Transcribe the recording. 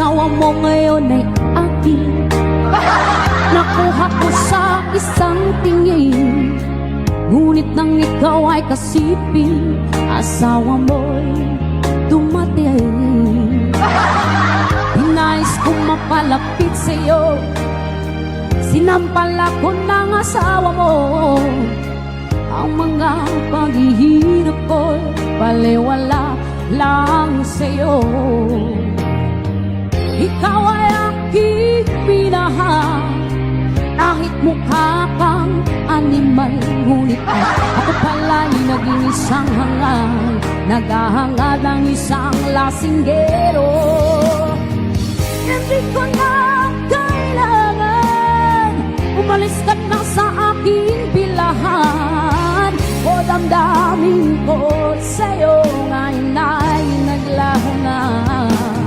asawa mo ngayon ay akin. Nakuha ko sa isang tingin, ngunit nang ikaw ay kasipin, asawa mo'y dumating. Inais kong mapalapit sa'yo, sinampal ako ng asawa mo. Ang mga paghihirap ko'y baliwala lang sa'yo. Ikaw ay aking minahal, kahit mukha kang animal, ngunit ako pala'y naging isang hangal, naghahangad ng isang lasinggero.